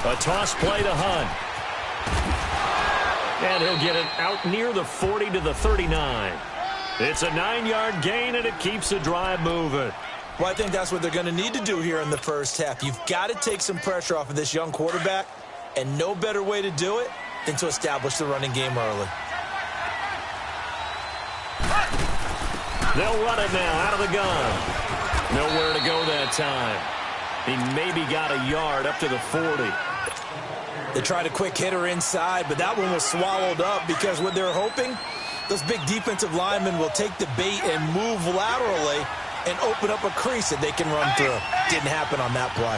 A toss play to Hunt. And he'll get it out near the 40 to the 39. It's a 9-yard gain, and it keeps the drive moving. Well, I think that's what they're going to need to do here in the first half. You've got to take some pressure off of this young quarterback, and no better way to do it than to establish the running game early. They'll run it now out of the gun. Nowhere to go that time. He maybe got a yard up to the 40. They tried a quick hitter inside, but that one was swallowed up because what they're hoping, those big defensive linemen will take the bait and move laterally and open up a crease that they can run through. Didn't happen on that play.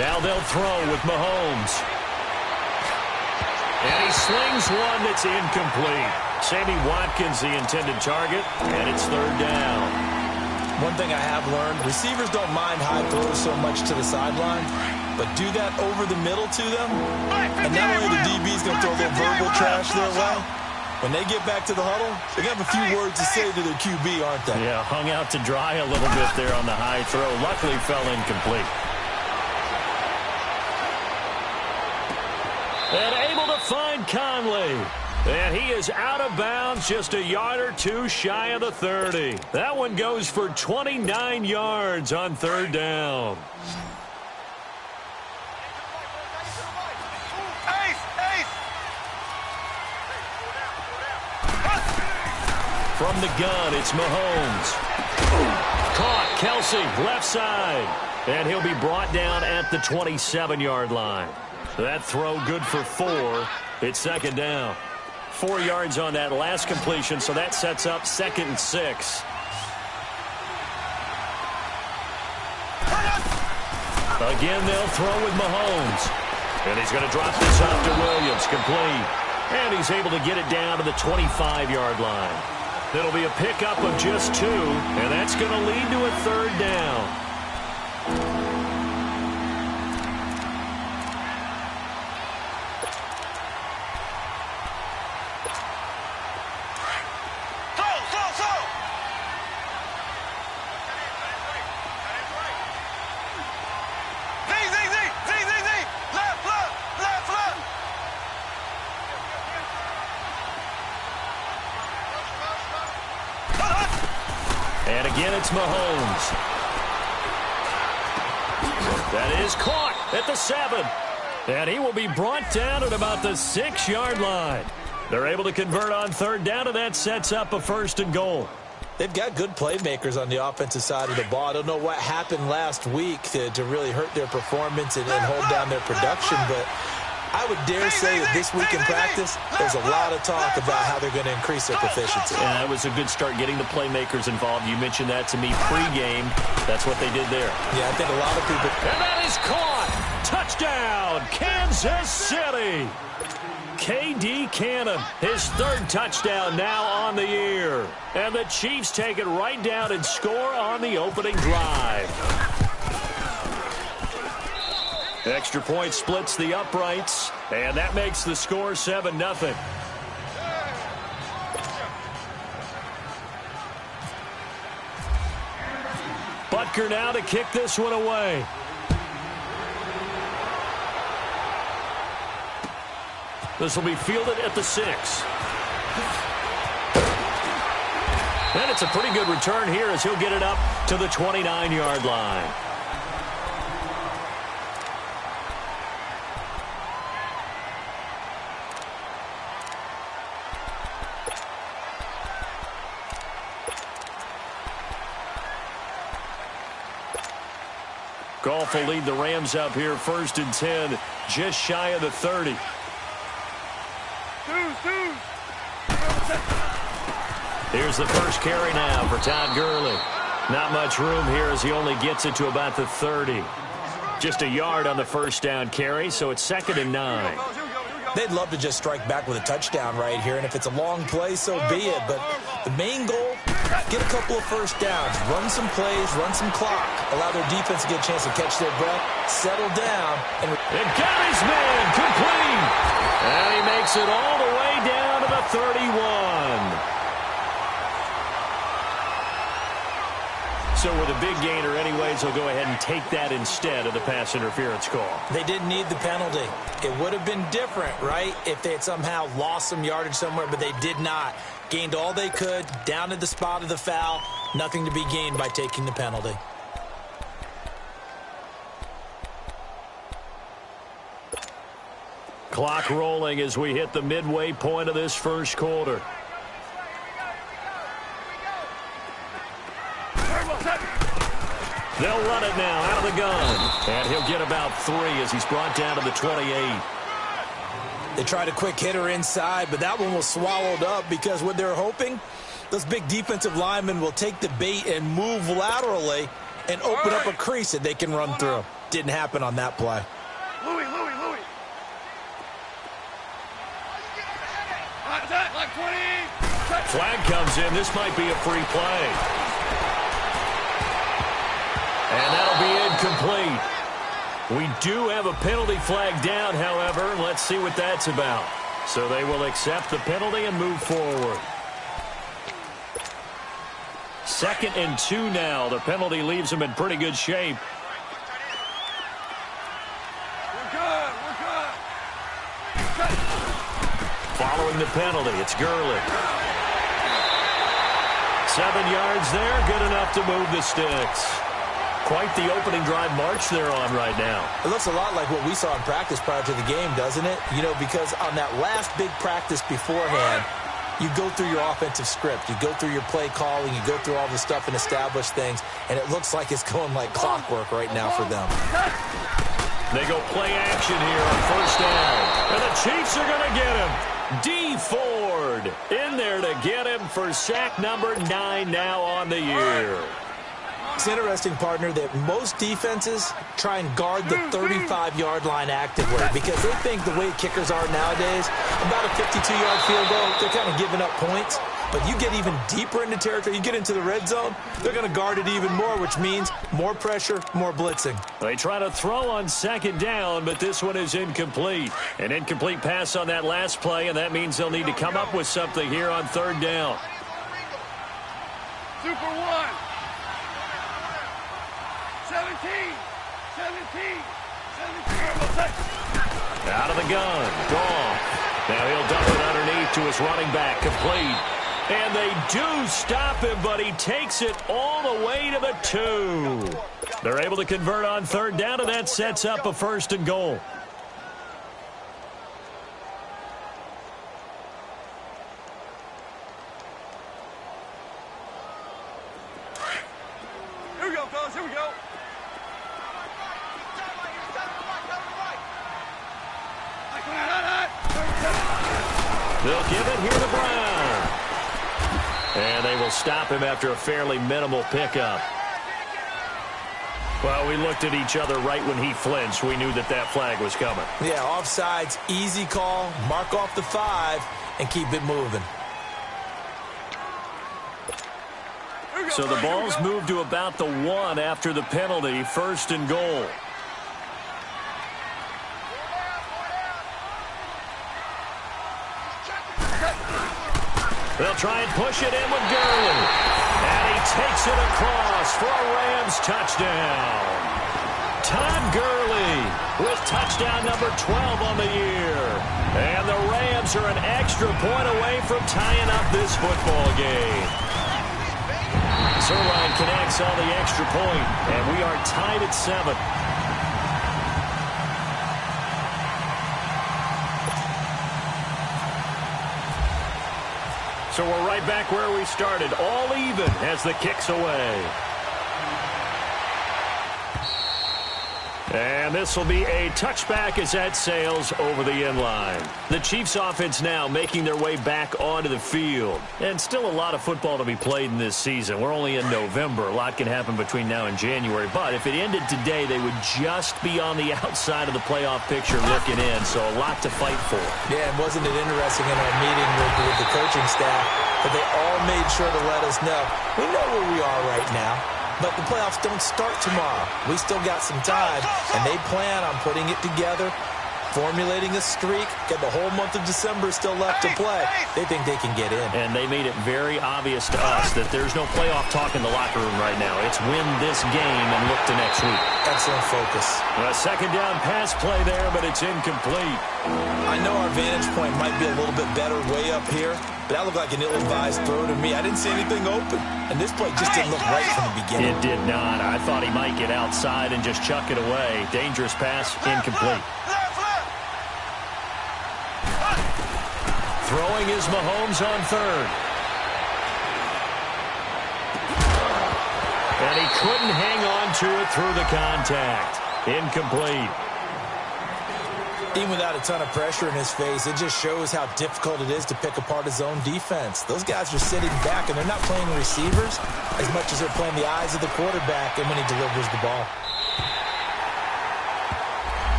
Now they'll throw with Mahomes. And he slings one that's incomplete. Sammy Watkins, the intended target, and it's third down. One thing I have learned, receivers don't mind high throws so much to the sideline, but do that over the middle to them, and not only the DB's going to throw a little verbal trash their way, when they get back to the huddle, they're going to have a few words to say to their QB, aren't they? Yeah, hung out to dry a little bit there on the high throw. Luckily fell incomplete. And able to find Conley. And he is out of bounds, just a yard or two shy of the 30. That one goes for 29 yards on third down. From the gun, it's Mahomes. Caught, Kelsey, left side. And he'll be brought down at the 27-yard line. That throw good for 4. It's second down. 4 yards on that last completion, so that sets up 2nd and 6. Again, they'll throw with Mahomes. And he's going to drop this off to Williams, complete. And he's able to get it down to the 25-yard line. It'll be a pickup of just 2, and that's going to lead to a third down. And again, it's Mahomes. That is caught at the 7. And he will be brought down at about the 6-yard line. They're able to convert on third down, and that sets up a 1st and goal. They've got good playmakers on the offensive side of the ball. I don't know what happened last week to really hurt their performance and hold down their production, but I would dare say that this week in practice, there's a lot of talk about how they're going to increase their proficiency. And that was a good start getting the playmakers involved. You mentioned that to me pregame. That's what they did there. Yeah, I think a lot of people. And that is caught. Touchdown, Kansas City. K.D. Cannon, his 3rd touchdown now on the year. And the Chiefs take it right down and score on the opening drive. Extra point splits the uprights, and that makes the score 7-0. Butker now to kick this one away. This will be fielded at the 6. And it's a pretty good return here as he'll get it up to the 29-yard line. Goff will lead the Rams up here 1st and 10, just shy of the 30. Here's the first carry now for Todd Gurley. Not much room here as he only gets it to about the 30. Just a yard on the first down carry, so it's 2nd and 9. They'd love to just strike back with a touchdown right here, and if it's a long play, so be it. But the main goal, get a couple of first downs, run some plays, run some clock, allow their defense to get a chance to catch their breath, settle down. And got his man complete. And he makes it all the way down to the 31. So with a big gainer anyways, he'll go ahead and take that instead of the pass interference call. They didn't need the penalty. It would have been different, right, if they had somehow lost some yardage somewhere, but they did not. Gained all they could, down to the spot of the foul. Nothing to be gained by taking the penalty. Clock rolling as we hit the midway point of this first quarter. They'll run it now out of the gun. And he'll get about 3 as he's brought down to the 28. They tried a quick hitter inside, but that one was swallowed up because what they're hoping, those big defensive linemen will take the bait and move laterally and open up a crease that they can run through. Didn't happen on that play. Louis. Like 20. Flag comes in. This might be a free play. And that'll be incomplete. We do have a penalty flag down, however. Let's see what that's about. So they will accept the penalty and move forward. 2nd and 2 now. The penalty leaves them in pretty good shape. Following the penalty, it's Gurley. 7 yards there, good enough to move the sticks. Quite the opening drive march they're on right now. It looks a lot like what we saw in practice prior to the game, doesn't it? You know, because on that last big practice beforehand, you go through your offensive script. You go through your play calling. You go through all the stuff and establish things. And it looks like it's going like clockwork right now for them. They go play action here on 1st down. And the Chiefs are going to get him. D. Ford in there to get him for sack number 9 now on the year. It's interesting, partner, that most defenses try and guard the 35-yard line actively because they think the way kickers are nowadays, about a 52-yard field goal, they're kind of giving up points. But you get even deeper into territory, you get into the red zone, they're going to guard it even more, which means more pressure, more blitzing. They try to throw on 2nd down, but this one is incomplete. An incomplete pass on that last play, and that means they'll need to come up with something here on 3rd down. Super 1. 17. Out of the gun. Goff. Now he'll dump it underneath to his running back. Complete. And they do stop him, but he takes it all the way to the 2. They're able to convert on 3rd down, and that sets up a 1st and goal. Here we go, fellas. Here we go. They'll give it here to Brown. And they will stop him after a fairly minimal pickup. Well, we looked at each other right when he flinched. We knew that that flag was coming. Yeah, offsides, easy call, mark off the 5, and keep it moving. So the ball's moved to about the 1 after the penalty, 1st and goal. They'll try and push it in with Gurley. And he takes it across for a Rams touchdown. Todd Gurley with touchdown number 12 on the year. And the Rams are an extra point away from tying up this football game. Zerline connects on the extra point, and we are tied at 7. So we're right back where we started, all even as the kick's away. And this will be a touchback as that sails over the end line. The Chiefs offense now making their way back onto the field. And still a lot of football to be played in this season. We're only in November. A lot can happen between now and January. But if it ended today, they would just be on the outside of the playoff picture looking in. So a lot to fight for. Yeah, and wasn't it interesting in our meeting with the coaching staff that they all made sure to let us know, we know where we are right now. But the playoffs don't start tomorrow. We still got some time, and they plan on putting it together formulating a streak. Got the whole month of December still left to play. They think they can get in. And they made it very obvious to us that there's no playoff talk in the locker room right now. It's win this game and look to next week. Excellent focus. A second down pass play there, but it's incomplete. I know our vantage point might be a little bit better way up here, but that looked like an ill-advised throw to me. I didn't see anything open, and this play just didn't look right from the beginning. It did not. I thought he might get outside and just chuck it away. Dangerous pass, incomplete. Throwing is Mahomes on third. And he couldn't hang on to it through the contact. Incomplete. Even without a ton of pressure in his face, it just shows how difficult it is to pick apart his own defense. Those guys are sitting back, and they're not playing receivers as much as they're playing the eyes of the quarterback and when he delivers the ball.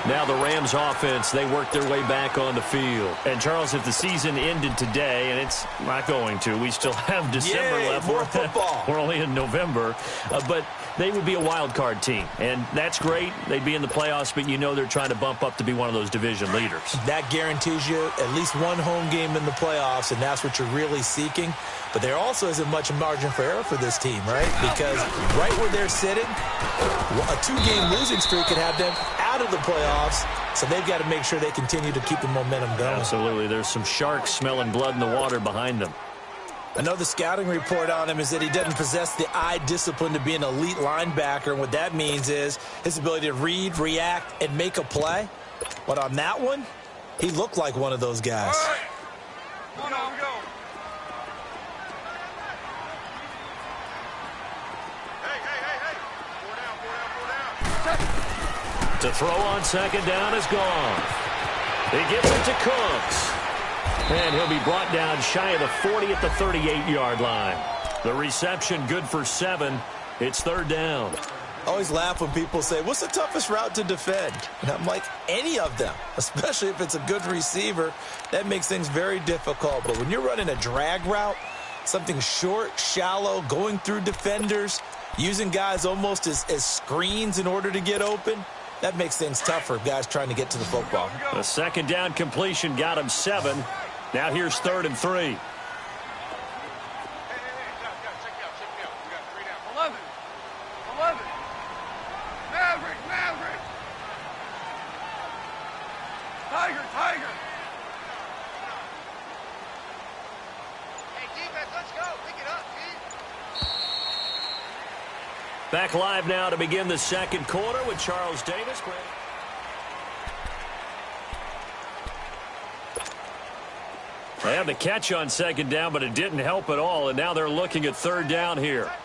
Now the Rams offense, they work their way back on the field. And, Charles, if the season ended today, and it's not going to, we still have December left. More football. We're only in November. But they would be a wild card team. And that's great. They'd be in the playoffs, but you know they're trying to bump up to be one of those division leaders. That guarantees you at least one home game in the playoffs, and that's what you're really seeking. But there also isn't much margin for error for this team, right? Because right where they're sitting, a two-game losing streak could have them out of the playoffs, so they've got to make sure they continue to keep the momentum going. Absolutely. There's some sharks smelling blood in the water behind them. I know the scouting report on him is that he doesn't possess the eye discipline to be an elite linebacker, and what that means is his ability to read, react, and make a play. But on that one, he looked like one of those guys. All right. Come on, we go. To throw on second down is gone. He gives it to Cooks. And he'll be brought down shy of the 40 at the 38-yard line. The reception good for 7. It's third down. I always laugh when people say, what's the toughest route to defend? And I'm like, any of them, especially if it's a good receiver. That makes things very difficult. But when you're running a drag route, something short, shallow, going through defenders, using guys almost as screens in order to get open, that makes things tougher for guys trying to get to the football. The second down completion got him 7. Now here's 3rd and 3. Check me out. We got 3 down. 11. Maverick. Tiger. Hey, defense, let's go. Pick it up, team. Back live now to begin the second quarter with Charles Davis. They had the catch on second down, but it didn't help at all, and now they're looking at third down here. Right.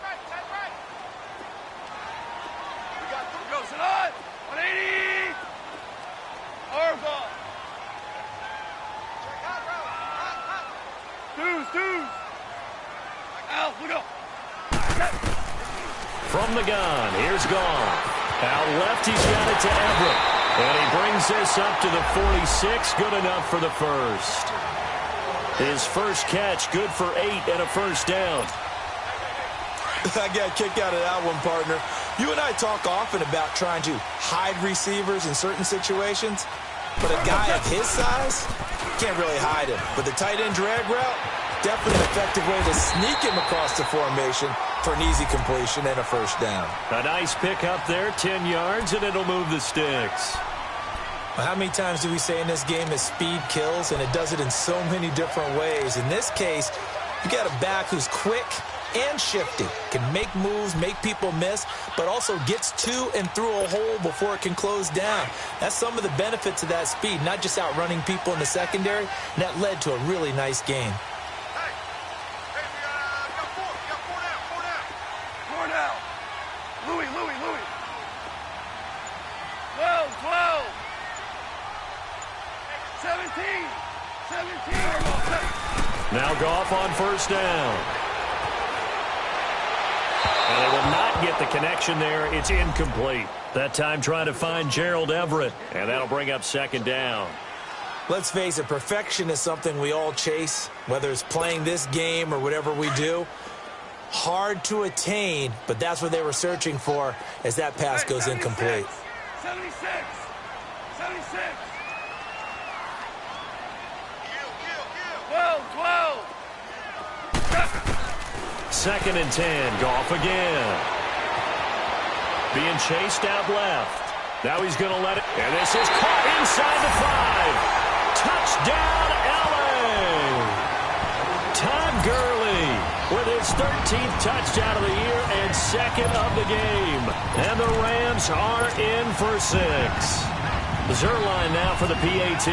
We got 3. Go, sit on. 180. Harbaugh. Deuce. Al, look up. From the gun, here's Goff. Out left, he's got it to Everett. And he brings this up to the 46, good enough for the first. His first catch, good for 8 and a first down. I got a kick out of that one, partner. You and I talk often about trying to hide receivers in certain situations, but a guy of his size can't really hide him. But the tight end drag route, definitely an effective way to sneak him across the formation for an easy completion and a first down. A nice pick up there, 10 yards, and it'll move the sticks. How many times do we say in this game that speed kills, and it does it in so many different ways? In this case, you got a back who's quick and shifty, can make moves, make people miss, but also gets to and through a hole before it can close down. That's some of the benefits of that speed, not just outrunning people in the secondary, and that led to a really nice game. Hey, we got 4. We got 4 down. 4 down. Louis. 12. 17. Now Goff on first down. And they will not get the connection there. It's incomplete. That time trying to find Gerald Everett. And that'll bring up second down. Let's face it, perfection is something we all chase, whether it's playing this game or whatever we do. Hard to attain, but that's what they were searching for as that pass goes incomplete. 76. 76. 12. 2nd and 10. Goff again. Being chased out left. Now he's going to let it. And this is caught inside the 5. Touchdown, L.A. Todd Gurley with his 13th touchdown of the year and 2nd of the game. And the Rams are in for 6. Zerline now for the PAT.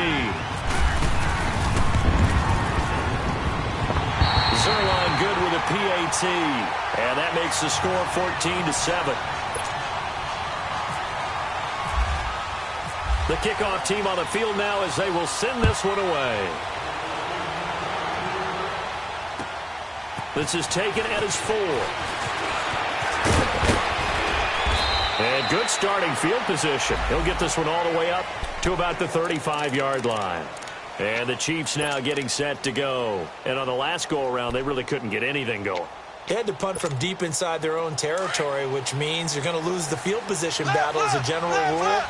Zerline good with a PAT. And that makes the score 14-7. The kickoff team on the field now as they will send this one away. This is taken at his 4. And good starting field position. He'll get this one all the way up to about the 35-yard line. And the Chiefs now getting set to go. And on the last go-around, they really couldn't get anything going. They had to punt from deep inside their own territory, which means you're going to lose the field position battle as a general rule.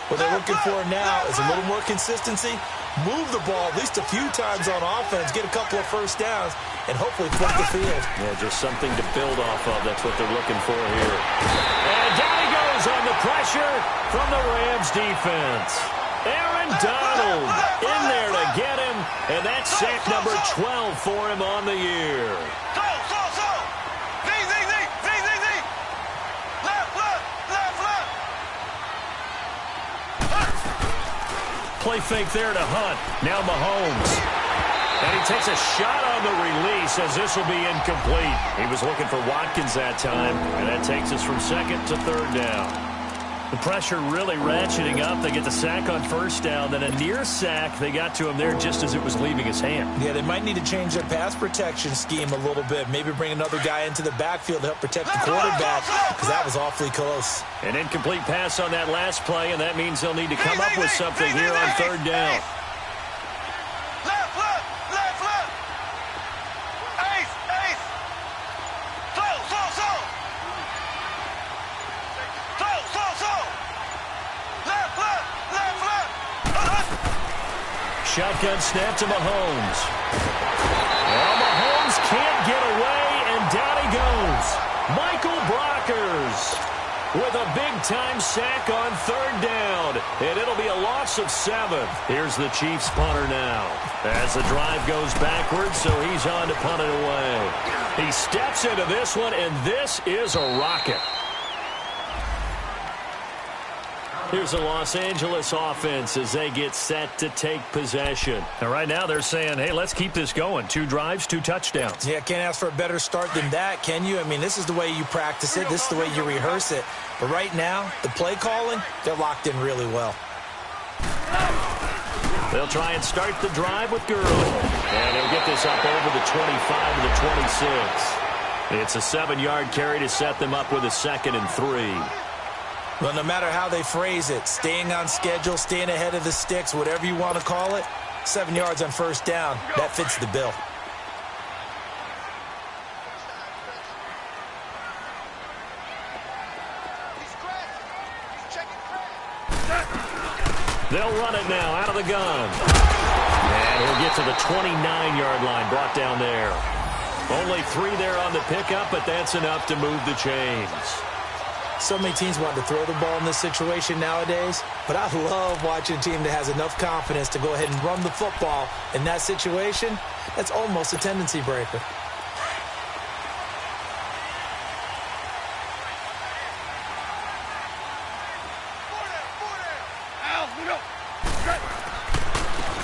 What they're looking for now is a little more consistency, move the ball at least a few times on offense, get a couple of first downs, and hopefully flip the field. Yeah, just something to build off of. That's what they're looking for here. And down he goes on the pressure from the Rams defense. Aaron Donald in there to get him, and that's sack number 12 for him on the year. Play fake there to Hunt. Now Mahomes. And he takes a shot on the release as this will be incomplete. He was looking for Watkins that time, and that takes us from 2nd to 3rd down. The pressure really ratcheting up. They get the sack on 1st down. Then a near sack. They got to him there just as it was leaving his hand. Yeah, they might need to change their pass protection scheme a little bit. Maybe bring another guy into the backfield to help protect the quarterback, because that was awfully close. An incomplete pass on that last play, and that means they'll need to come up with something here on 3rd down. Shotgun snap to Mahomes. Well, Mahomes can't get away, and down he goes. Michael Brockers with a big-time sack on 3rd down, and it'll be a loss of 7. Here's the Chiefs punter now as the drive goes backwards, so he's on to punt it away. He steps into this one, and this is a rocket. Here's the Los Angeles offense as they get set to take possession. And right now they're saying, hey, let's keep this going. 2 drives, 2 touchdowns. Yeah, can't ask for a better start than that, can you? I mean, this is the way you practice it. This is the way you rehearse it. But right now, the play calling, they're locked in really well. They'll try and start the drive with Gurley. And he'll get this up over the 25 to the 26. It's a 7-yard carry to set them up with a 2nd and 3. Well, no matter how they phrase it, staying on schedule, staying ahead of the sticks, whatever you want to call it, 7 yards on 1st down, that fits the bill. They'll run it now out of the gun. And he'll get to the 29-yard line, brought down there. Only 3 there on the pickup, but that's enough to move the chains. So many teams want to throw the ball in this situation nowadays, but I love watching a team that has enough confidence to go ahead and run the football. In that situation, that's almost a tendency breaker.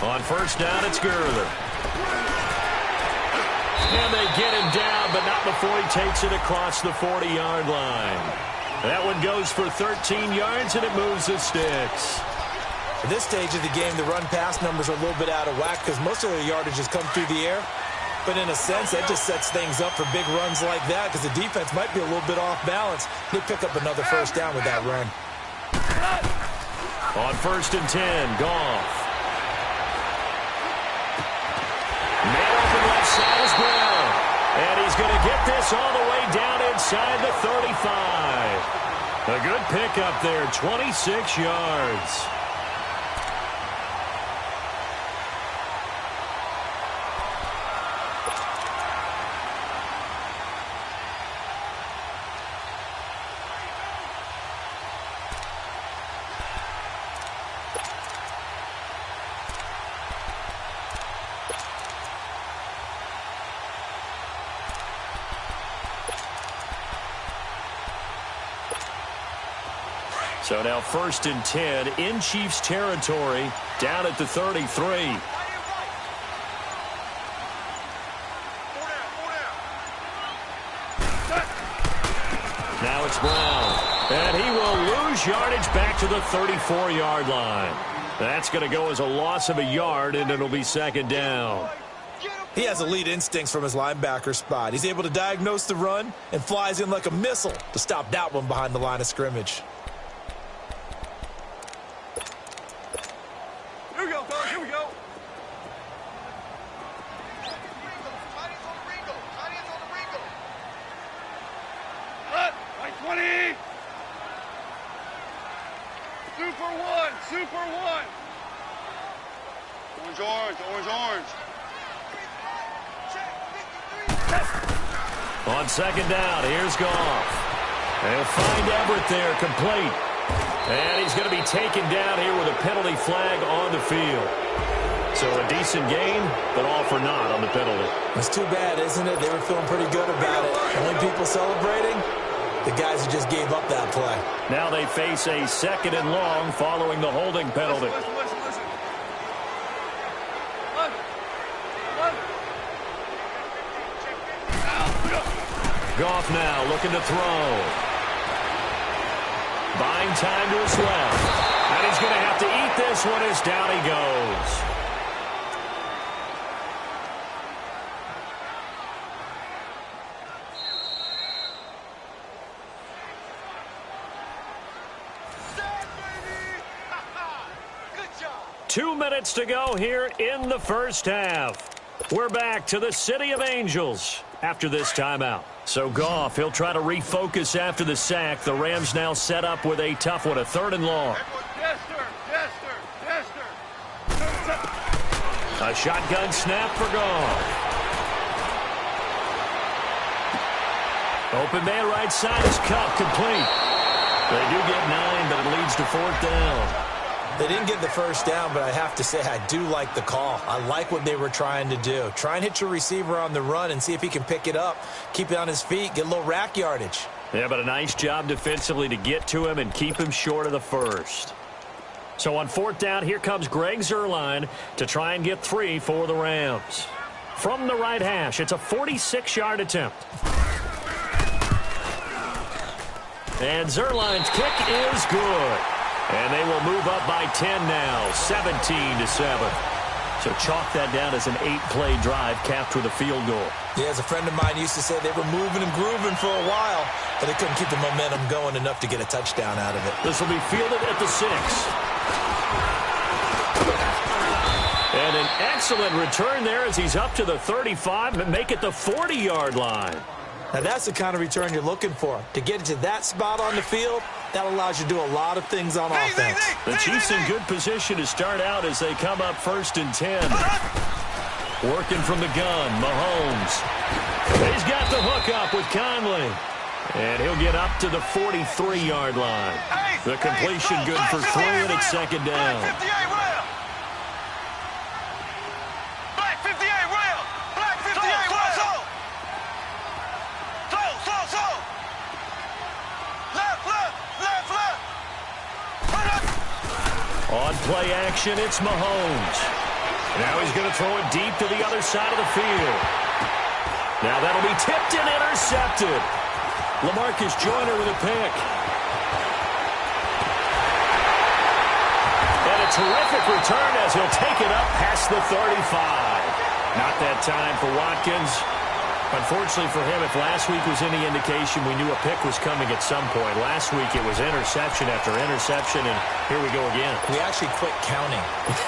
On 1st down, it's Gurley. And they get him down, but not before he takes it across the 40-yard line. That one goes for 13 yards, and it moves the sticks. At this stage of the game, the run-pass numbers are a little bit out of whack because most of their yardage has come through the air. But in a sense, that just sets things up for big runs like that because the defense might be a little bit off balance. They pick up another 1st down with that run. On 1st and 10, Goff. Man open left side is Brown. And he's going to get this all the way down inside the 35. A good pickup there, 26 yards. So now 1st and 10 in Chiefs territory, down at the 33. Now it's Brown. And he will lose yardage back to the 34-yard line. That's going to go as a loss of a yard, and it'll be 2nd down. He has elite instincts from his linebacker spot. He's able to diagnose the run and flies in like a missile to stop that one behind the line of scrimmage. Here we go, fellas. Here we go. Right 20. Super one. Super one. Orange, orange, orange, orange. On 2nd down, here's Goff. They'll find Everett there, complete. And he's going to be taken down here with a penalty flag on the field. So a decent gain, but all for naught on the penalty. It's too bad, isn't it? They were feeling pretty good about it. Only people celebrating, the guys who just gave up that play. Now they face a 2nd and long following the holding penalty. Listen. Goff now looking to throw. Buying time to his left. And he's going to have to eat this one as down he goes. Good job. 2 minutes to go here in the 1st half. We're back to the City of Angels after this timeout. So Goff, he'll try to refocus after the sack. The Rams now set up with a tough one, a 3rd and long. Yes, sir. A shotgun snap for Goff. Open man right side is cut, complete. They do get 9, but it leads to 4th down. They didn't get the 1st down, but I have to say I do like the call. I like what they were trying to do. Try and hit your receiver on the run and see if he can pick it up, keep it on his feet, get a little rack yardage. Yeah, but a nice job defensively to get to him and keep him short of the 1st. So on 4th down, here comes Greg Zuerlein to try and get 3 for the Rams. From the right hash, it's a 46-yard attempt. And Zuerlein's kick is good. And they will move up by 10 now, 17-7. So chalk that down as an 8-play drive capped with a field goal. Yeah, as a friend of mine used to say, they were moving and grooving for a while, but they couldn't keep the momentum going enough to get a touchdown out of it. This will be fielded at the 6. And an excellent return there as he's up to the 35 and make it the 40-yard line. Now, that's the kind of return you're looking for. To get it to that spot on the field, that allows you to do a lot of things on offense. The Chiefs in good position to start out as they come up 1st and 10. Working from the gun, Mahomes. He's got the hook up with Conley. And he'll get up to the 43-yard line. The completion good for 3, and it's 2nd down. Black 58, rail. Black 58, rail. On play action, it's Mahomes. Now he's going to throw it deep to the other side of the field. Now that'll be tipped and intercepted. LaMarcus Joyner with a pick. And a terrific return as he'll take it up past the 35. Not that time for Watkins. Unfortunately for him, if last week was any indication, we knew a pick was coming at some point. Last week it was interception after interception, and here we go again. We actually quit counting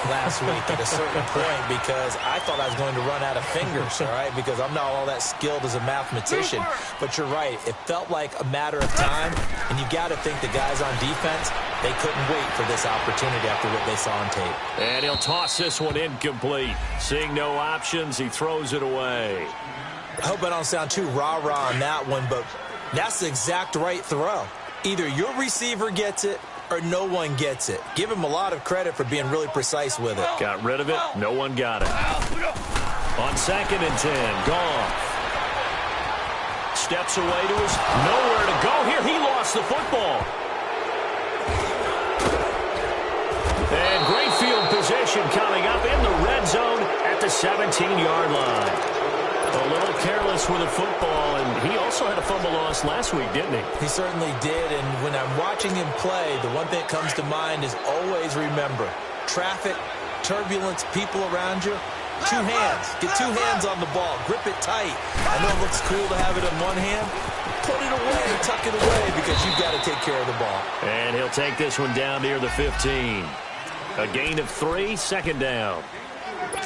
last week at a certain point because I thought I was going to run out of fingers, all right, because I'm not all that skilled as a mathematician. But you're right. It felt like a matter of time, and you got to think the guys on defense, they couldn't wait for this opportunity after what they saw on tape. And he'll toss this one incomplete. Seeing no options, he throws it away. I hope I don't sound too rah-rah on that one, but that's the exact right throw. Either your receiver gets it or no one gets it. Give him a lot of credit for being really precise with it. Got rid of it. No one got it. On 2nd and 10, Goff. Steps away to his nowhere to go here. He lost the football. possession coming up in the red zone at the 17-yard line. A little careless with the football, and he also had a fumble loss last week, didn't he? He certainly did, and when I'm watching him play, the one thing that comes to mind is always remember, traffic, turbulence, people around you, two hands. Get two hands on the ball. Grip it tight. I know it looks cool to have it in one hand. Put it away, tuck it away, because you've got to take care of the ball. And he'll take this one down near the 15. A gain of 3, second down.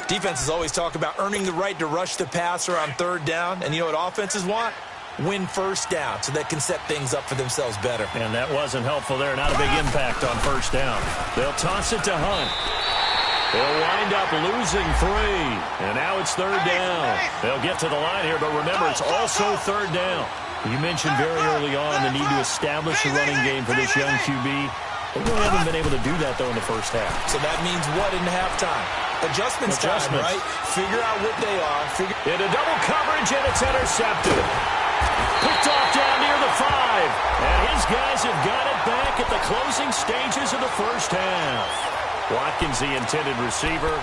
Defenses always talk about earning the right to rush the passer on third down. And you know what offenses want? Win first down so they can set things up for themselves better. And that wasn't helpful there. Not a big impact on first down. They'll toss it to Hunt. They'll wind up losing 3. And now it's third down. They'll get to the line here, but remember, it's also third down. You mentioned very early on the need to establish a running game for this young QB. They really haven't been able to do that, though, in the first half. So that means what in halftime? Adjustments time, right? Figure out what they are. Into double coverage, and it's intercepted. Picked off down near the 5. And his guys have got it back at the closing stages of the first half. Watkins, the intended receiver.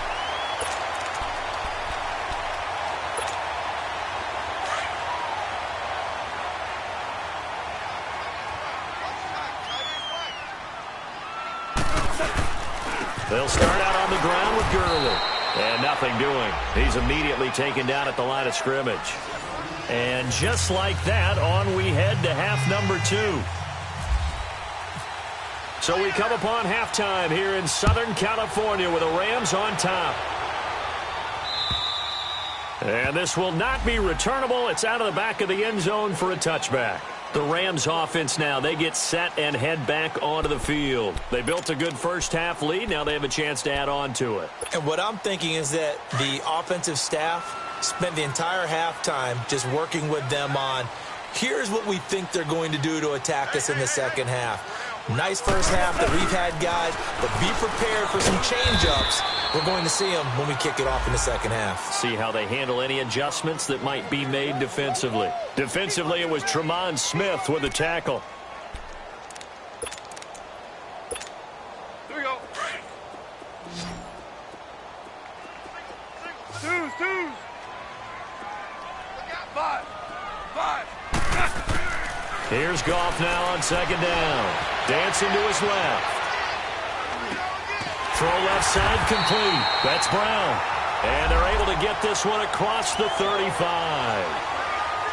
They'll start out on the ground with Gurley. And nothing doing. He's immediately taken down at the line of scrimmage. And just like that, on we head to half number 2. So we come upon halftime here in Southern California with the Rams on top. And this will not be returnable. It's out of the back of the end zone for a touchback. The Rams offense now, they get set and head back onto the field. They built a good first half lead. Now they have a chance to add on to it. And what I'm thinking is that the offensive staff spent the entire halftime just working with them on, here's what we think they're going to do to attack us in the second half. Nice first half that we've had, guys, but be prepared for some change-ups. We're going to see them when we kick it off in the second half. See how they handle any adjustments that might be made defensively. Defensively, it was Tremont Smith with the tackle. Here we go. Twos. Look out, 5. Here's Goff now on second down. Dancing to his left. Throw left side complete. That's Brown. And they're able to get this one across the 35.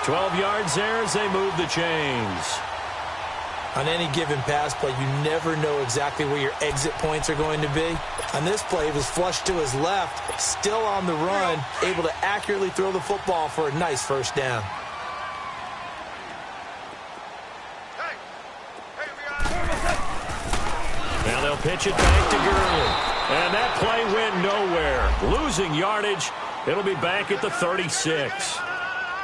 12 yards there as they move the chains. On any given pass play, you never know exactly where your exit points are going to be. On this play, he was flushed to his left, still on the run, able to accurately throw the football for a nice first down. Now they'll pitch it back to Gurley. And that play went nowhere. Losing yardage. It'll be back at the 36.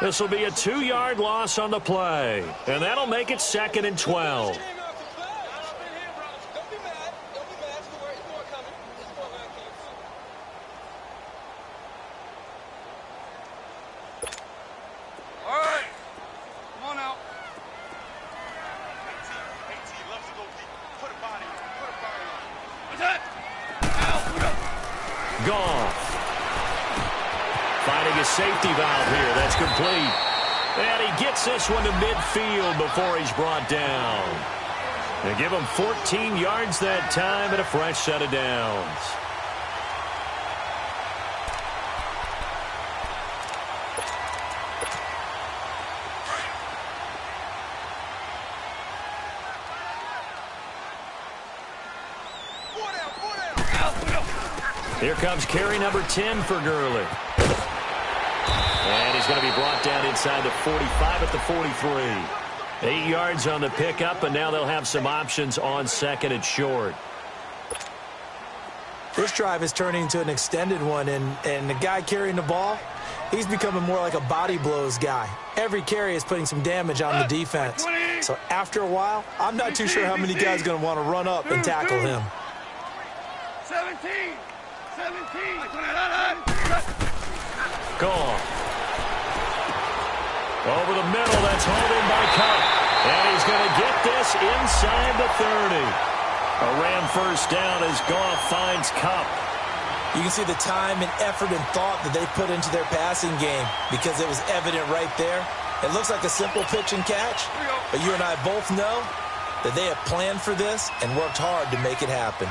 This will be a 2-yard loss on the play. And that'll make it 2nd and 12. Safety valve here. That's complete. And he gets this one to midfield before he's brought down. They give him 14 yards that time and a fresh set of downs. Here comes carry number 10 for Gurley. And he's going to be brought down inside the 45 at the 43. 8 yards on the pickup, and now they'll have some options on second and short. This drive is turning into an extended one, and the guy carrying the ball, he's becoming more like a body blows guy. Every carry is putting some damage on the defense. So after a while, I'm not too sure how many guys are going to want to run up and tackle him. 17. Gone. Over the middle, that's hauled in by Cup. And he's going to get this inside the 30. A Ram first down as Goff finds Cup. You can see the time and effort and thought that they put into their passing game because it was evident right there. It looks like a simple pitch and catch, but you and I both know that they have planned for this and worked hard to make it happen.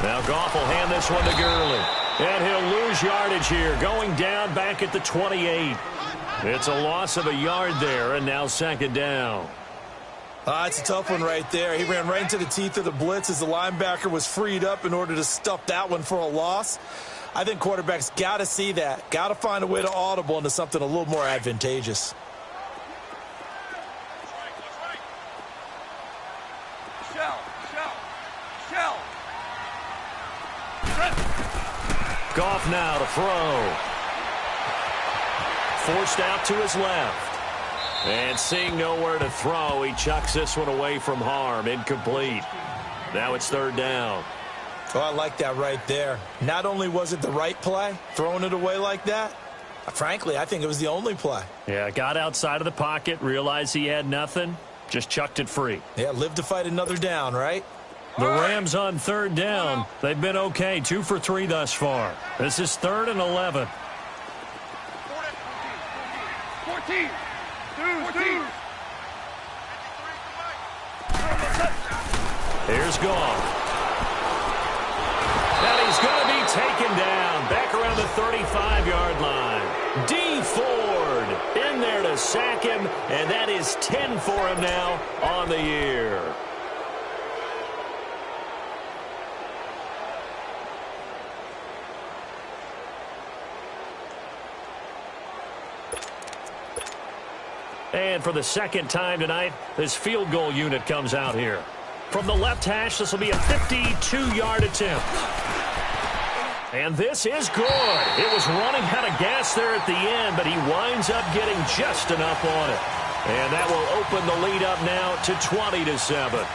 Now Goff will hand this one to Gurley. And he'll lose yardage here, going down back at the 28. It's a loss of a yard there, and now second down. It's a tough one right there. He ran right into the teeth of the blitz as the linebacker was freed up in order to stuff that one for a loss. I think quarterbacks got to see that. Got to find a way to audible into something a little more advantageous. Goff now to throw. Forced out to his left. And seeing nowhere to throw, he chucks this one away from harm. Incomplete. Now it's third down. Oh, I like that right there. Not only was it the right play, throwing it away like that, frankly, I think it was the only play. Yeah, got outside of the pocket, realized he had nothing, just chucked it free. Yeah, live to fight another down, right? The Rams on third down. They've been okay, 2 for 3 thus far. This is 3rd and 11. 14. 14. Here's Goff. And he's going to be taken down back around the 35-yard line. D. Ford in there to sack him, and that is 10 for him now on the year. And for the second time tonight, this field goal unit comes out here. From the left hash, this will be a 52-yard attempt. And this is good. It was running out of gas there at the end, but he winds up getting just enough on it. And that will open the lead up now to 20-7.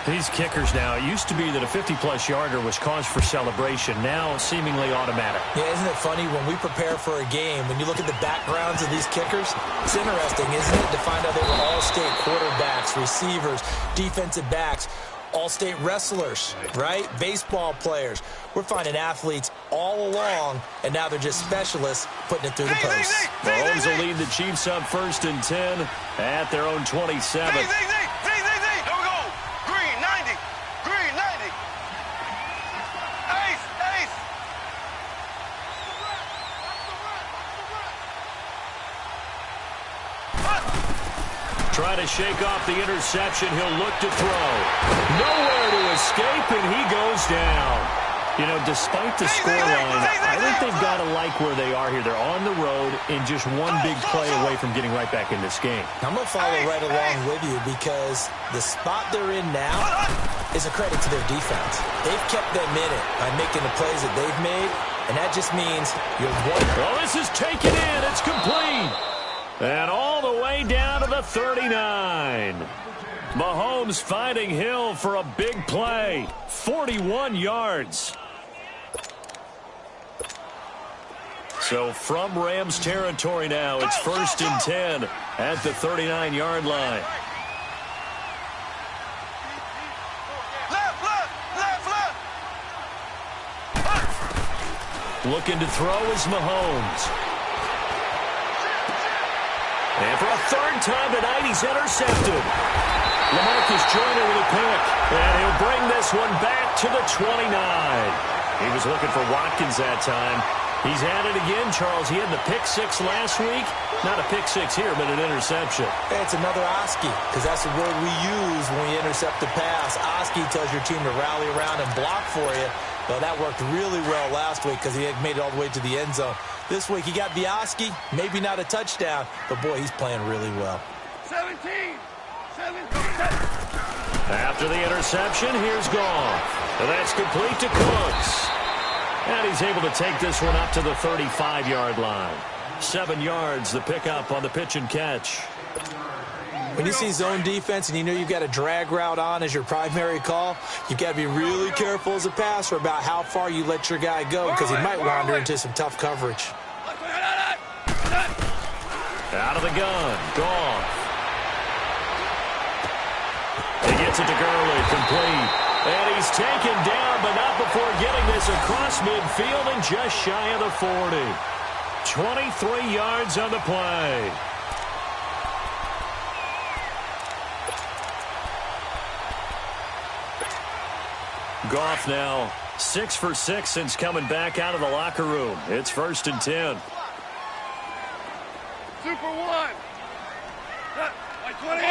These kickers now, it used to be that a 50-plus yarder was cause for celebration. Now seemingly automatic. Yeah, isn't it funny when we prepare for a game, when you look at the backgrounds of these kickers, it's interesting, isn't it, to find out they were all-state quarterbacks, receivers, defensive backs, all-state wrestlers, right? Baseball players. We're finding athletes all along, and now they're just specialists putting it through the posts. Mahomes will lead the Chiefs up 1st and 10 at their own 27. Trying to shake off the interception. He'll look to throw. Nowhere to escape, and he goes down. You know, despite the scoreline, I think they've got to like where they are here. They're on the road and just one big play away from getting right back in this game. I'm going to follow right along with you because the spot they're in now is a credit to their defense. They've kept them in it by making the plays that they've made, and that just means you're one. Oh, this is taken in. It's complete. And all the way down to the 39. Mahomes finding Hill for a big play. 41 yards. So from Rams territory now, it's 1st and 10 at the 39-yard line. Looking to throw is Mahomes. And for a 3rd time tonight, he's intercepted. LaMarcus Joyner with a pick. And he'll bring this one back to the 29. He was looking for Watkins that time. He's had it again, Charles. He had the pick 6 last week. Not a pick 6 here, but an interception. Hey, it's another Oski, because that's the word we use when we intercept the pass. Oski tells your team to rally around and block for you. Well, that worked really well last week because he had made it all the way to the end zone. This week he got the Oski, maybe not a touchdown, but boy, he's playing really well. 17. After the interception, here's Goff. And that's complete to Cooks. And he's able to take this one up to the 35-yard line. 7 yards, the pickup on the pitch and catch. When you see zone defense and you know you've got a drag route on as your primary call, you've got to be really careful as a passer about how far you let your guy go because he might wander into some tough coverage. Out of the gun, Goff. He gets Gets it to Gurley, complete. And he's taken down, but not before getting this across midfield and just shy of the 40. 23 yards on the play. Goff now 6 for 6 since coming back out of the locker room. It's 1st and 10. Super one. Like 20.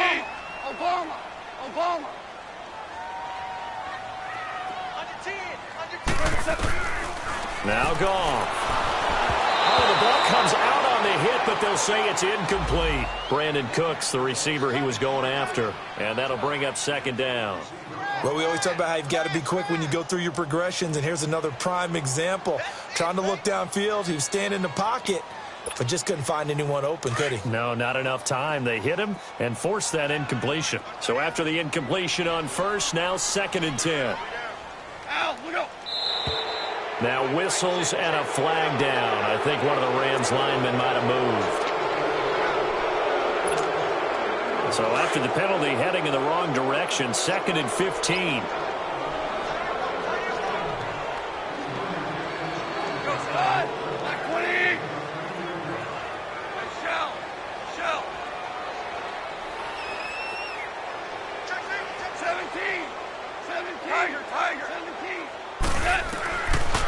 Obama. Now Goff. Oh, the ball comes out on the hit, but they'll say it's incomplete. Brandon Cooks, the receiver he was going after. And that'll bring up 2nd down. Well, we always talk about how you've got to be quick when you go through your progressions, and here's another prime example. Trying to look downfield, he was standing in the pocket, but just couldn't find anyone open, could he? No, not enough time. They hit him and forced that incompletion. So after the incompletion on first, now 2nd and 10. Al, look up. Now whistles and a flag down. I think one of the Rams linemen might have moved. So after the penalty, heading in the wrong direction, 2nd and 15.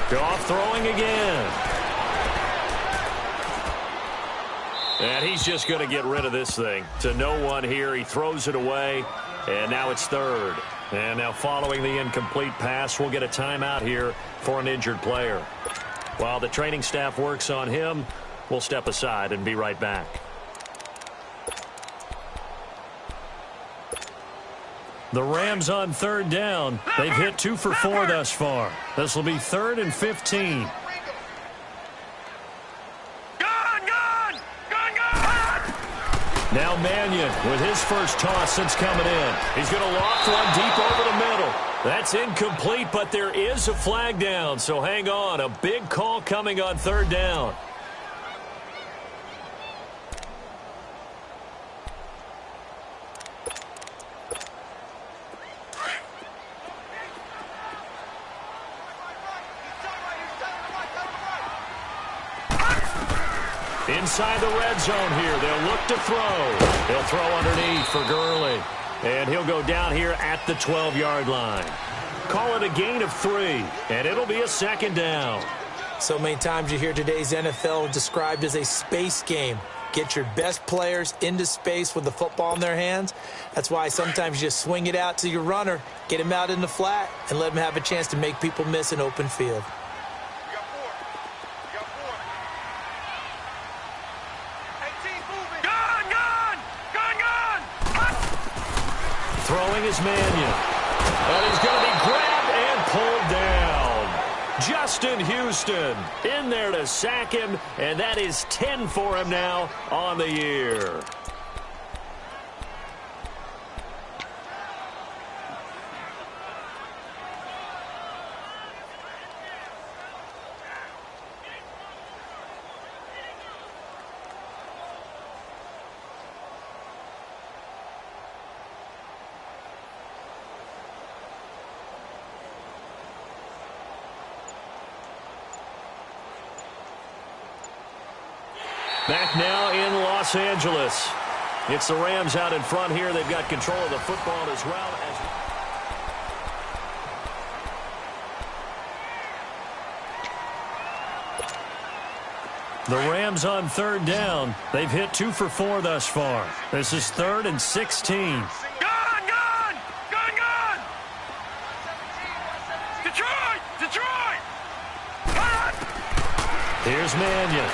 Goff throwing again. And he's just going to get rid of this thing. To no one here. He throws it away. And now it's 3rd. And now following the incomplete pass, we'll get a timeout here for an injured player. While the training staff works on him, we'll step aside and be right back. The Rams on 3rd down. They've hit 2 for 4 thus far. This will be 3rd and 15. Now Mannion with his first toss since coming in. He's going to loft one deep over the middle. That's incomplete, but there is a flag down, so hang on. A big call coming on 3rd down. Inside the red zone here. They'll look to throw. They'll throw underneath for Gurley. And he'll go down here at the 12-yard line. Call it a gain of 3, and it'll be a 2nd down. So many times you hear today's NFL described as a space game. Get your best players into space with the football in their hands. That's why sometimes you just swing it out to your runner, get him out in the flat, and let him have a chance to make people miss an open field. Throwing is Mannion. And he's going to be grabbed and pulled down. Justin Houston in there to sack him, and that is 10 for him now on the year. Back now in Los Angeles. It's the Rams out in front here. They've got control of the football as well as the Rams on 3rd down. They've hit 2 for 4 thus far. This is 3rd and 16. Here's Mannion.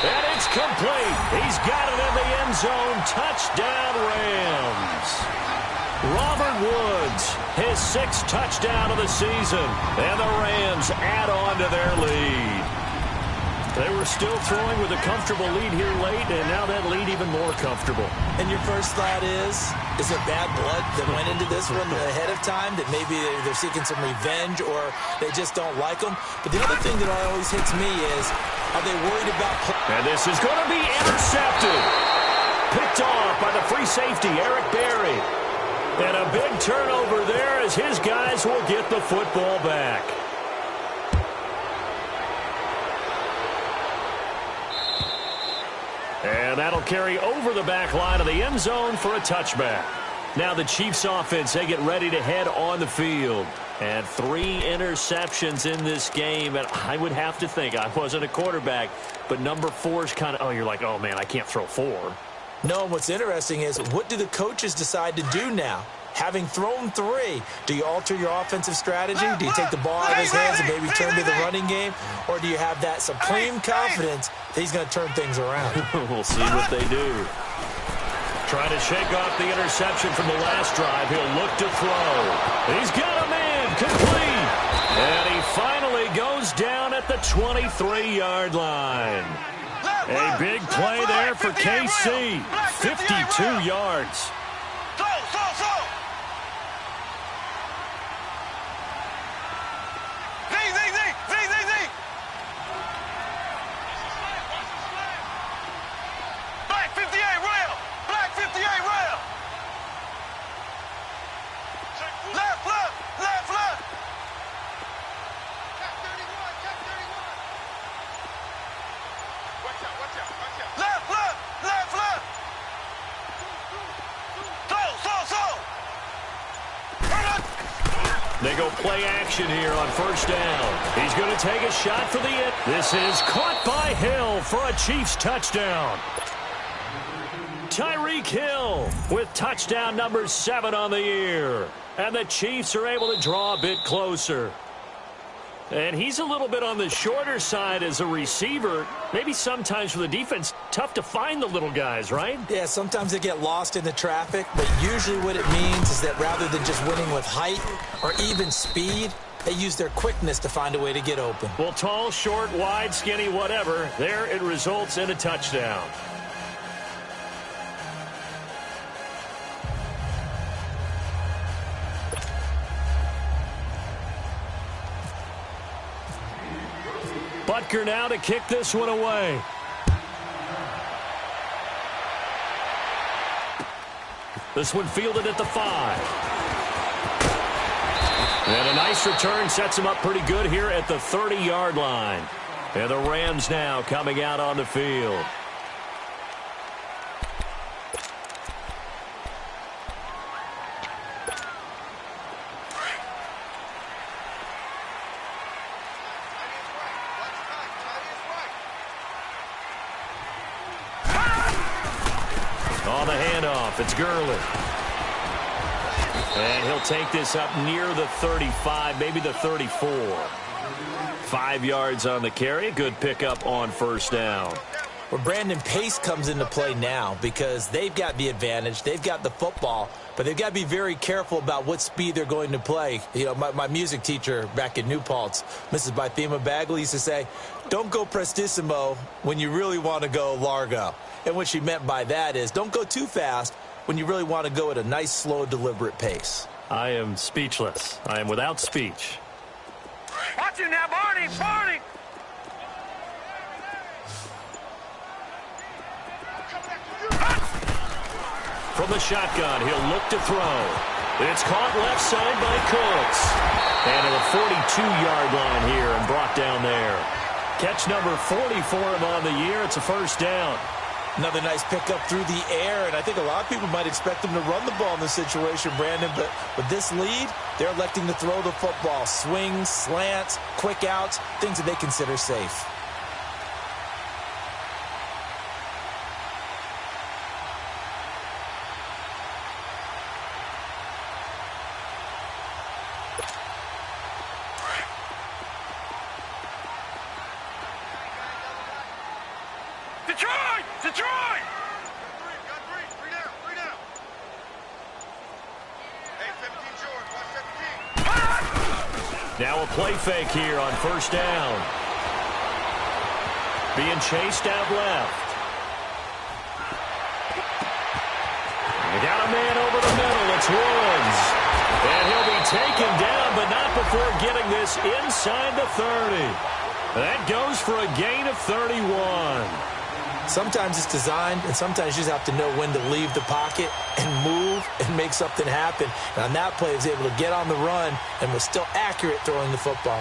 And it's complete. He's got it in the end zone. Touchdown, Rams. Robert Woods, his 6th touchdown of the season. And the Rams add on to their lead. They were still throwing with a comfortable lead here late, and now that lead even more comfortable. And your first thought is it bad blood that went into this one ahead of time, that maybe they're seeking some revenge or they just don't like them? But the other thing that always hits me is, are they worried about... And this is going to be intercepted. Picked off by the free safety, Eric Berry. And a big turnover there as his guys will get the football back. And that'll carry over the back line of the end zone for a touchback. Now the Chiefs offense, they get ready to head on the field. And 3 interceptions in this game. And I would have to think, I wasn't a quarterback, but number 4 is kind of, oh, you're like, oh, man, I can't throw 4. No, what's interesting is what do the coaches decide to do now? Having thrown 3, do you alter your offensive strategy? Do you take the ball out of his hands and maybe turn to the running game? Or do you have that supreme confidence that he's going to turn things around? We'll see what they do. Trying to shake off the interception from the last drive. He'll look to throw. He's got a man complete. And he finally goes down at the 23-yard line. A big play there for KC. 52 yards. They go play action here on first down. He's going to take a shot for the hit. This is caught by Hill for a Chiefs touchdown. Tyreek Hill with touchdown number 7 on the year. And the Chiefs are able to draw a bit closer. And he's a little bit on the shorter side as a receiver. Maybe sometimes for the defense, tough to find the little guys, right? Yeah, sometimes they get lost in the traffic, but usually what it means is that rather than just winning with height or even speed, they use their quickness to find a way to get open. Well, tall, short, wide, skinny, whatever, there it results in a touchdown. Butker now to kick this one away. This one fielded at the 5. And a nice return sets him up pretty good here at the 30-yard line. And the Rams now coming out on the field. On the handoff, it's Gurley. And he'll take this up near the 35, maybe the 34. 5 yards on the carry. Good pickup on first down. Well, Brandon, pace comes into play now because they've got the advantage. They've got the football, but they've got to be very careful about what speed they're going to play. You know, my music teacher back in New Paltz, Mrs. Bythema Bagley, used to say, don't go prestissimo when you really want to go largo. And what she meant by that is don't go too fast when you really want to go at a nice, slow, deliberate pace. I am speechless. I am without speech. Watch you now, Barney! Barney! From the shotgun, he'll look to throw. It's caught left side by Cooks. And at the 42-yard line here and brought down there. Catch number 40 for him on the year. It's a first down. Another nice pickup through the air, and I think a lot of people might expect them to run the ball in this situation, Brandon, but with this lead, they're electing to throw the football. Swings, slants, quick outs, things that they consider safe. Detroit! Detroit! Got three down, three down. Hey, 17's yours, watch 17. Now a play fake here on first down. Being chased out left. They got a man over the middle. It's Woods. And he'll be taken down, but not before getting this inside the 30. That goes for a gain of 31. Sometimes it's designed, and sometimes you just have to know when to leave the pocket and move and make something happen. And on that play, he was able to get on the run and was still accurate throwing the football.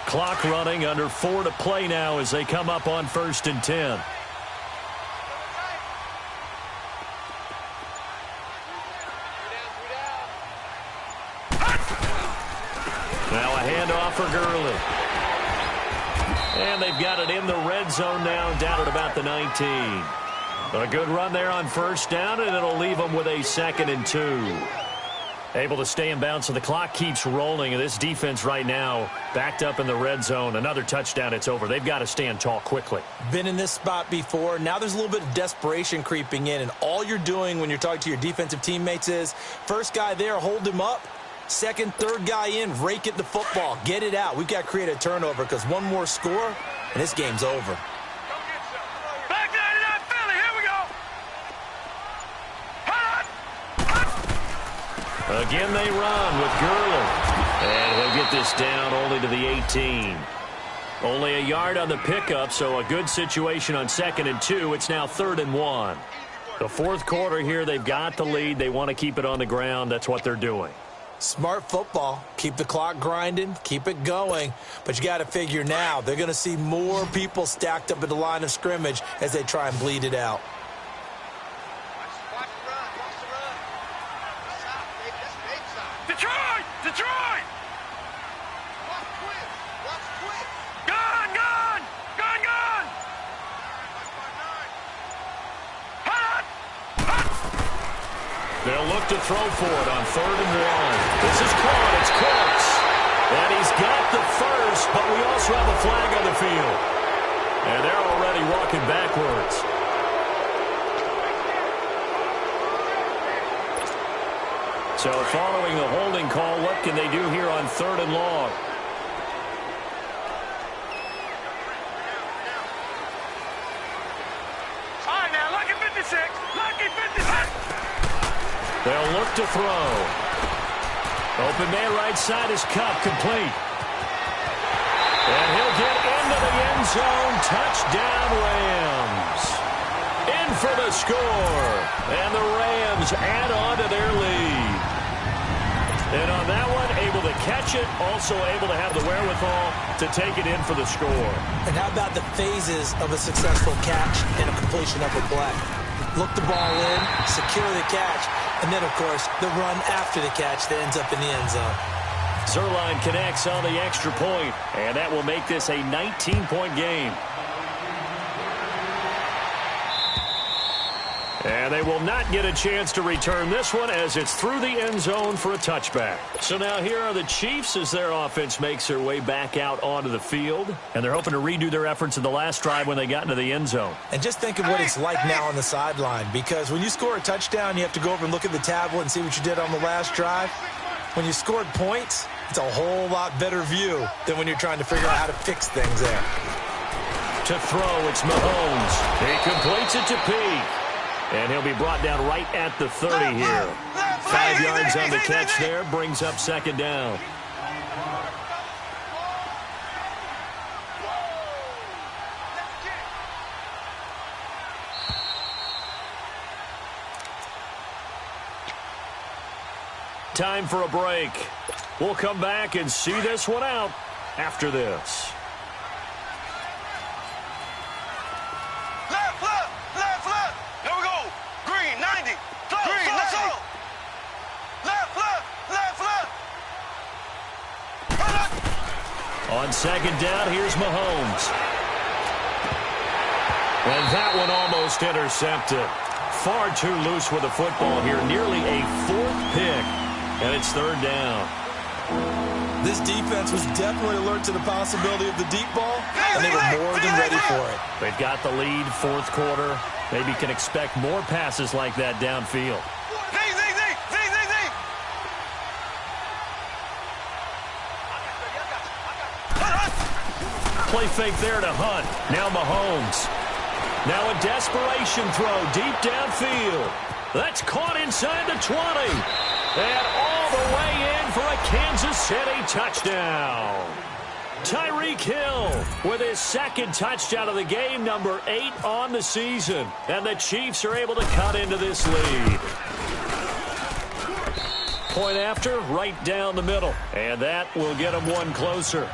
Clock running, under 4 to play now as they come up on 1st and 10. Now a handoff for Gurley. And they've got it in the red zone now, down at about the 19. A good run there on 1st down, and it'll leave them with a 2nd and 2. Able to stay in bounds, so the clock keeps rolling. And this defense right now backed up in the red zone. Another touchdown, it's over. They've got to stand tall quickly. Been in this spot before. Now there's a little bit of desperation creeping in. And all you're doing when you're talking to your defensive teammates is, first guy there, hold him up. Second, third guy in, rake at the football. Get it out. We've got to create a turnover because one more score, and this game's over. Again, they run with Gurley. And he'll get this down only to the 18. Only a yard on the pickup, so a good situation on 2nd and 2. It's now 3rd and 1. The 4th quarter here, they've got the lead. They want to keep it on the ground. That's what they're doing. Smart football. Keep the clock grinding. Keep it going. But you got to figure now, they're going to see more people stacked up at the line of scrimmage as they try and bleed it out. Detroit! Detroit! Gun! Gun! Gun! Gun! They'll look to throw for it on 3rd and 1. This is caught. It's Cooks. And he's got the first, but we also have a flag on the field. And they're already walking backwards. So following the holding call, what can they do here on 3rd and long? All right, now, lucky 56. Lucky 56. They'll look to throw. Open man right side is Cup, complete. And he'll get into the end zone. Touchdown, Rams. In for the score. And the Rams add on to their lead. And on that one, able to catch it, also able to have the wherewithal to take it in for the score. And how about the phases of a successful catch and a completion of a play? Look the ball in, secure the catch, and then, of course, the run after the catch that ends up in the end zone. Zerline connects on the extra point, and that will make this a 19-point game. And they will not get a chance to return this one as it's through the end zone for a touchback. So now here are the Chiefs as their offense makes their way back out onto the field. And they're hoping to redo their efforts in the last drive when they got into the end zone. And just think of what it's like now on the sideline, because when you score a touchdown, you have to go over and look at the tablet and see what you did on the last drive. When you scored points, it's a whole lot better view than when you're trying to figure out how to fix things there. To throw, it's Mahomes. He completes it to Pete. And he'll be brought down right at the 30 here. 5 yards on the catch there, brings up 2nd down. Time for a break. We'll come back and see this one out after this. On 2nd down, here's Mahomes. And that one almost intercepted. Far too loose with the football here. Nearly a 4th pick. And it's 3rd down. This defense was definitely alert to the possibility of the deep ball, and they were more than ready for it. They've got the lead, 4th quarter. Maybe can expect more passes like that downfield. play fake there to Hunt. Now Mahomes. Now a desperation throw deep downfield. That's caught inside the 20. And all the way in for a Kansas City touchdown. Tyreek Hill with his second touchdown of the game, number 8 on the season. And the Chiefs are able to cut into this lead. Point after, right down the middle. And that will get them one closer.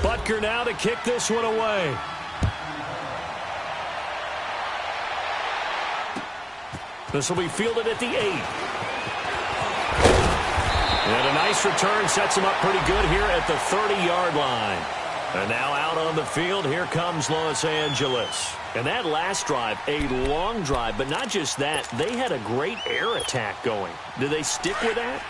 Butker now to kick this one away. This will be fielded at the 8. And a nice return sets him up pretty good here at the 30-yard line. And now out on the field, here comes Los Angeles. And that last drive, a long drive, but not just that, they had a great air attack going. Do they stick with that?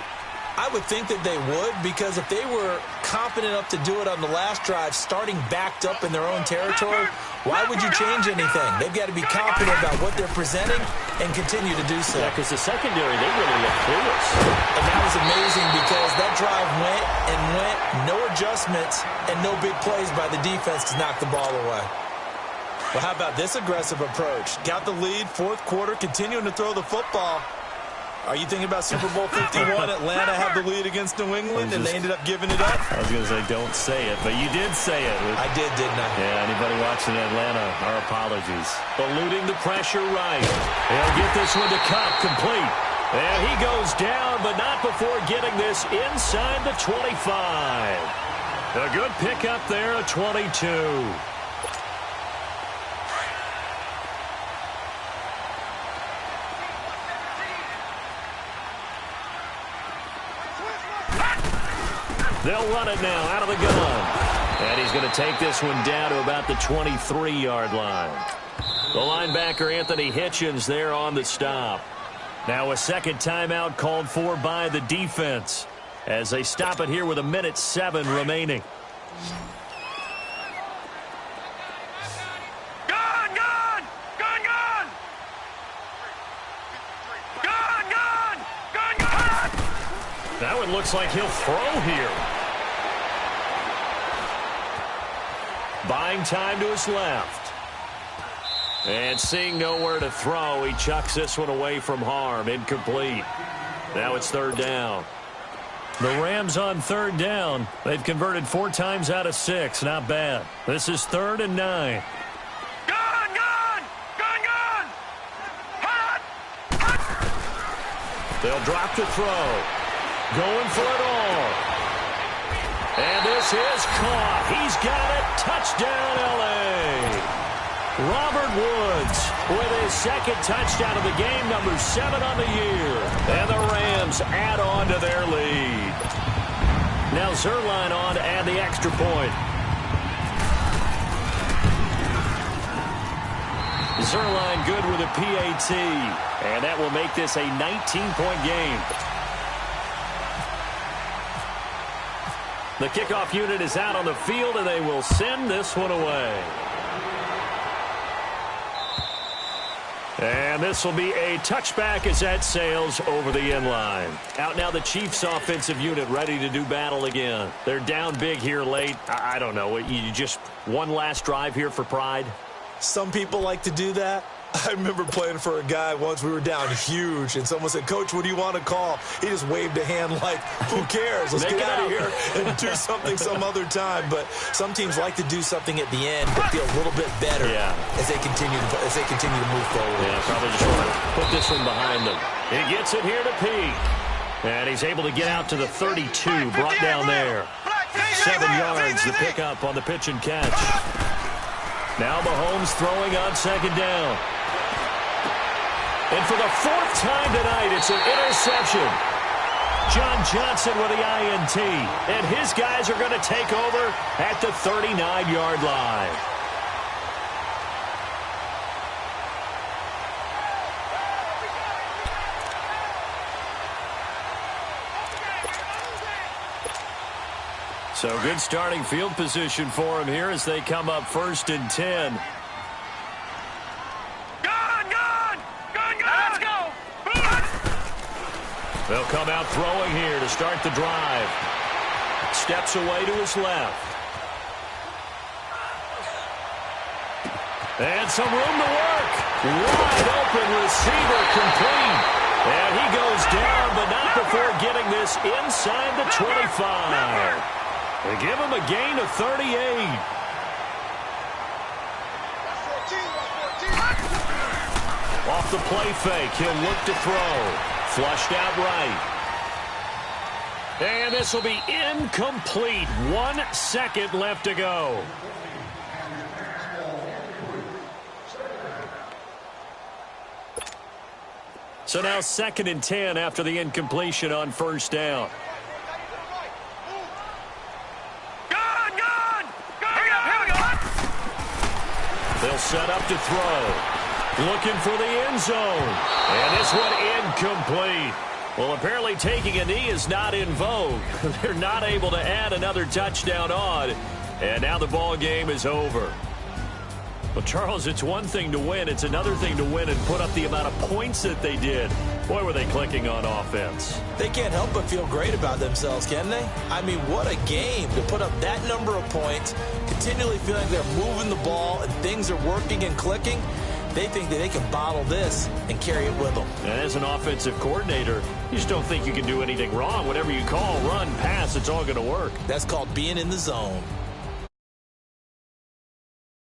I would think that they would, because if they were confident enough to do it on the last drive, starting backed up in their own territory, why would you change anything? They've got to be confident about what they're presenting and continue to do so. Yeah, because the secondary, they really look clueless. And that was amazing because that drive went and went, no adjustments, and no big plays by the defense to knock the ball away. Well, how about this aggressive approach? Got the lead, fourth quarter, continuing to throw the football. Are you thinking about Super Bowl 51? Atlanta have the lead against New England, and they ended up giving it up? I was going to say, don't say it, but you did say it. I did, didn't I? Yeah, anybody watching Atlanta, our apologies. Eluding the pressure right. He'll get this one to Cup, complete. And he goes down, but not before getting this inside the 25. A good pickup there, a 22. They'll run it now out of the gun. And he's going to take this one down to about the 23-yard line. The linebacker, Anthony Hitchens, there on the stop. Now a second timeout called for by the defense as they stop it here with 1:07 remaining. Gun! Gun! Gun! Gun! Gun! Gun! Gun! Gun! That one looks like he'll throw here. Buying time to his left. And seeing nowhere to throw, he chucks this one away from harm. Incomplete. Now it's third down. The Rams on third down. They've converted 4 times out of 6. Not bad. This is 3rd and 9. Gun! Gun! Gun! Gun! Hot! Hot! They'll drop the throw. Going for it all. And this is caught. He's got it. Touchdown, L.A. Robert Woods with his second touchdown of the game, number 7 on the year. And the Rams add on to their lead. Now Zerline on to add the extra point. Zerline good with a PAT. And that will make this a 19-point game. The kickoff unit is out on the field, and they will send this one away. And this will be a touchback as that sails over the end line. Out now the Chiefs offensive unit ready to do battle again. They're down big here late. I don't know. You just one last drive here for pride? Some people like to do that. I remember playing for a guy once. We were down huge, and someone said, "Coach, what do you want to call?" He just waved a hand like, "Who cares? Let's get out of here and do something some other time." But some teams like to do something at the end, but feel a little bit better as they continue to move forward. Yeah, probably just want to put this one behind them. He gets it here to Peak, and he's able to get out to the 32, brought down there. 7 yards, the pickup on the pitch and catch. Now Mahomes throwing on second down. And for the 4th time tonight, it's an interception. John Johnson with the INT. And his guys are going to take over at the 39-yard line. So good starting field position for him here as they come up 1st and 10. They'll come out throwing here to start the drive. Steps away to his left. And some room to work. Wide open receiver complete. And he goes down, but not before getting this inside the 25. They give him a gain of 38. Off the play fake, he'll look to throw. Flushed out right. And this will be incomplete. 1 second left to go. So now 2nd and 10 after the incompletion on first down. They'll set up to throw. Looking for the end zone. And this one incomplete. Well, apparently taking a knee is not in vogue. They're not able to add another touchdown on. And now the ball game is over. Well, Charles, it's one thing to win. It's another thing to win and put up the amount of points that they did. Boy, were they clicking on offense. They can't help but feel great about themselves, can they? I mean, what a game to put up that number of points, continually feeling they're moving the ball and things are working and clicking. They think that they can bottle this and carry it with them. And as an offensive coordinator, you just don't think you can do anything wrong. Whatever you call, run, pass, it's all going to work. That's called being in the zone.